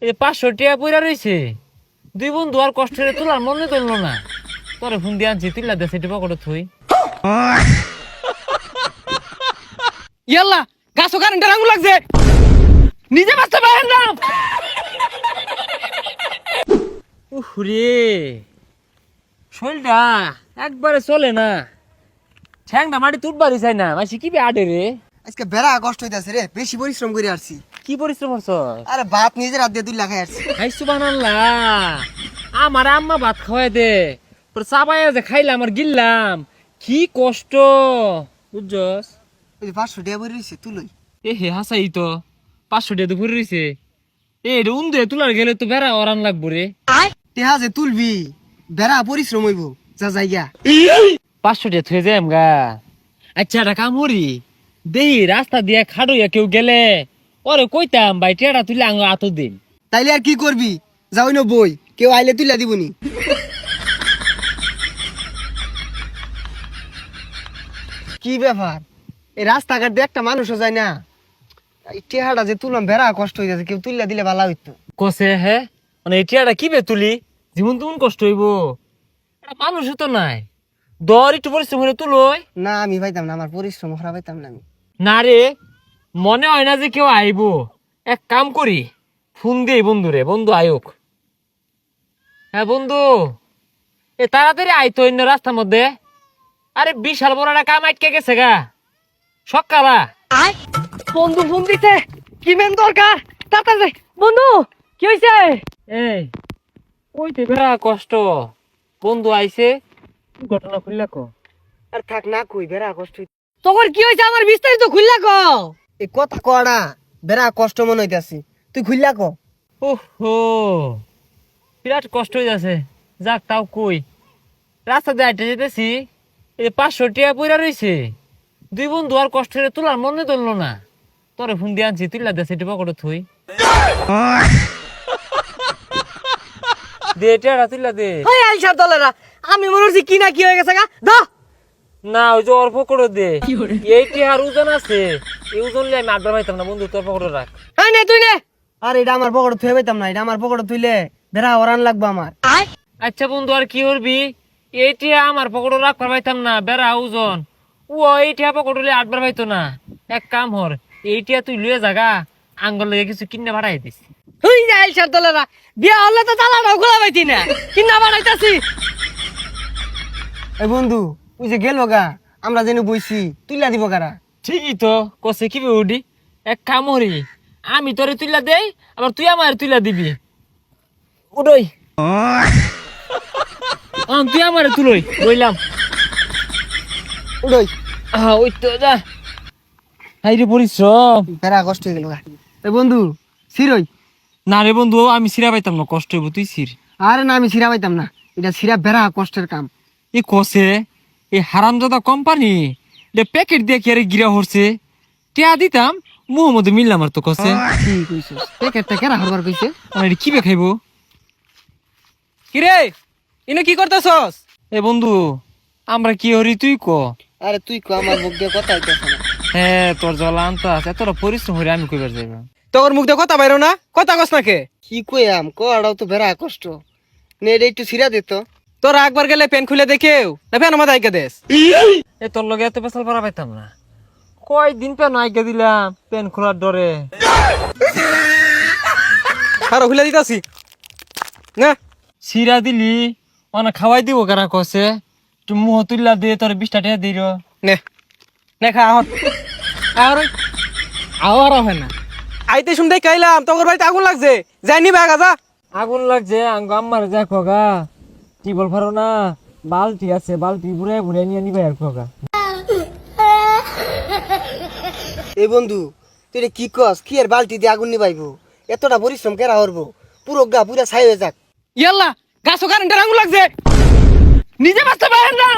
এই 500 টাকা পয়রা রইছে। দুই বন্ধু আর কষ্ট করে তোলার মনে ধরলো না। তোরে ফোন দিয়ে আনছি, তুইলা দে সেটি পকেটে থুই। ইয়াল্লা গাছও কারেন্টের আঙুল লাগছে, নিজে বাঁচতে পারেন না। উহরে, শরীরটা একবারে চলে না। ঠ্যাংটা মাটি তুটবারই চাই না, মাসি কি বে আডে রে। আজকে বেড়া কষ্ট হইতাছে রে, বেশি পরিশ্রম করে আসছি। কি পরিশ্রম করছ? আরে ভাত নিজের হাত দিয়ে 2 লাখ আসছি। খাই সুবহানাল্লাহ। আমার আম্মা ভাত খাওয়াই দে, তোর চাবাইয়া যে খাইলাম আর গিললাম, কি কষ্ট বুঝছস। ওই যে 500 টাকা বই রইছে তুলই। এ হে হাসাই তো 500 টাকা তো ভরে রইছে। এ রে উন্দে তুলার গেলে তো বেড়া অরান লাগবো রে। টেহা যে তুলবি, বেড়া পরিশ্রম হইব, যা জায়গা। 500 টাকা থুয়ে যাই আমগা। আচ্ছা একটা কাম করি, দেহি রাস্তা দিয়ে খাড়ইয়া কেউ গেলে ওরে কইতাম ভাই টেড়া তুলে আঙ্গ আত দিন। তাইলে আর কি করবি, যাও না বই, কেউ আইলে তুইলা দিবনি। কি ব্যাপার, এই রাস্তাঘাট দিয়ে একটা মানুষও যায় না। এই টেহাটা যে তুললাম বেড়া কষ্ট হয়ে যাচ্ছে, কেউ তুইলা দিলে ভালো হইতো। কসে হে মানে এই টেড়াটা কি বে তুলি, জীবন তেমন কষ্ট হইব। এটা মানুষও তো নাই, দর একটু পরিশ্রম করে তুলই। না আমি পাইতাম না, আমার পরিশ্রম খারাপ পাইতাম না আমি। না রে, মনে হয় না যে কেউ আইব। এক কাম করি, ফোন দিই বন্ধুরে, বন্ধু আয়োক। হ্যাঁ বন্ধু, এ তাড়াতাড়ি আইতো অন্য রাস্তার মধ্যে। আরে বিশাল বড় একটা কাম আটকে গেছে গা সকালা। বন্ধু ফোন দিছে, কি মেন দরকার, তাড়াতাড়ি বন্ধু কি হইছে? এই কইতে বেড়া কষ্ট, বন্ধু আইছে, কি ঘটনা খুললা কো। আর থাক না কই, বেড়া কষ্ট হইতো। তোর কি হইছে আমার বিস্তারিত খুললা ক। এই কথা কড়া, বেড়া কষ্ট মনে হইতাছি, তুই খুললা ক। ওহো, বিরাট কষ্ট হয়ে যাচ্ছে। যাক তাও কই, রাস্তা দিয়ে হাঁটে যেতেছি, এই 500 টাকা পয়রা রইছে। দুই বন্ধু আর কষ্ট করে তোলার মনে ধরলো না। তোরে ফোন দিয়ে আনছি, তুইলা দে সেটি পকেটে থুই। দে টেড়া তুইলা দে। ওই আইসার দলেরা, আমি মনে হচ্ছে কি না কি হয়ে গেছে গা দ। না ওই যে ওর পকেটে দে, এই টেহার ওজন আছে, এই ওজন লিয়ে আমি আড্ডা পাইতাম না। বন্ধু তোর পকেটে রাখ। এই নে তুই নে। আর এটা আমার পকেটে থুয়ে পাইতাম না, এটা আমার পকেটে থুইলে বেড়া ওরান লাগবে আমার। আচ্ছা বন্ধু আর কি করবি, এই টেহা আমার পকেটে রাখবার পাইতাম না, বেড়া ওজন। ও এই টেহা পকেটে লিয়ে আড্বার পাইতো না। এক কাম হর, এই টেহা তুই লুয়ে জাগা, আঙ্গল লেগে কিছু কিনে পাঠাই দিস। ওই যে আইসার দলেরা, বিয়া হলে তো তালাটাও খোলা পাইতি না, কি না বানাইতাছি। এই বন্ধু ওই যে গেল গা, আমরা যেন বইছি তুইলা দিব কারা। ঠিকই তো কসে কি উডি। এক কাম হরি, আমি তোরে তুইলা দেই, আবার তুই আমার তুইলা দিবি। উডই তুই আমার তুলই বইলাম। উড়ই, ওই তো যা, হাইরে পরিশ্রম। বেড়া কষ্ট হয়ে গেল গা। এই বন্ধু সিরই। না রে বন্ধু, আমি সিরা পাইতাম না, কষ্ট হইব, তুই সির। আরে না আমি সিরা পাইতাম না, এটা সিরা বেড়া কষ্টের কাম। এই কসে এই হারামজাদা কোম্পানি প্যাকেট দিয়ে কি আরে গিরা হরছে, টিয়া দিতাম মুহ মধ্যে মিললাম আর তো কসে। ঠিক কইছিস, প্যাকেটটা কেরা হরবার কইছে। এটা কি বে খাইবো। কিরে ইনো কি করতেছস? এ বন্ধু আমরা কি হরি তুই ক। আরে তুই কো, আমার মুখ দিয়ে কথা হইতাছে না। হ্যাঁ তোর জল আনতে আছে, তোরা পরিশ্রম হরে আমি কইবার যাইব। তোর মুখ দিয়ে কথা বাইরো না, কথা কস না কে? কি কইয়াম, কড়াও তো বেড়া কষ্ট। নে এটা একটু সিরা দিত। তোরা একবার গেলে পেন খুলে দেখেও না, ফেন আমার আইকে দেস। এ তোর লগে এত পেশাল পারা পাইতাম না, কয়দিন পেন আইগা দিলাম পেন খোলার ডরে। আরো খুলে দিতাছি না। সিরা দিলি অনা খাওয়াই দিব কারা কসে, তুই মুহ তুললা দে, তোর 20 টাকা দিল। নে নে খা আহর আহর। আওয়ার হয় না, আইতে শুনতে কাইলাম তোর বাড়িতে আগুন লাগছে, যাইনি বাগা যা। আগুন লাগছে আঙ্গ আম্মার দেখো গা, কি বল পারো না, বালতি আছে, বালতি বুড়ে বুড়ে নিয়ে নিবে আর খোগা। এই বন্ধু তুই এটা কি কস, কি আর বালতি দিয়ে আগুন নিবাইবো, এতটা পরিশ্রম কেরা হরবো, পুরো গা পুরা ছাই হয়ে যাক। ইয়াল্লা গাছও কারেন্টের আঙুল লাগছে, নিজে বাঁচতে পারেন না।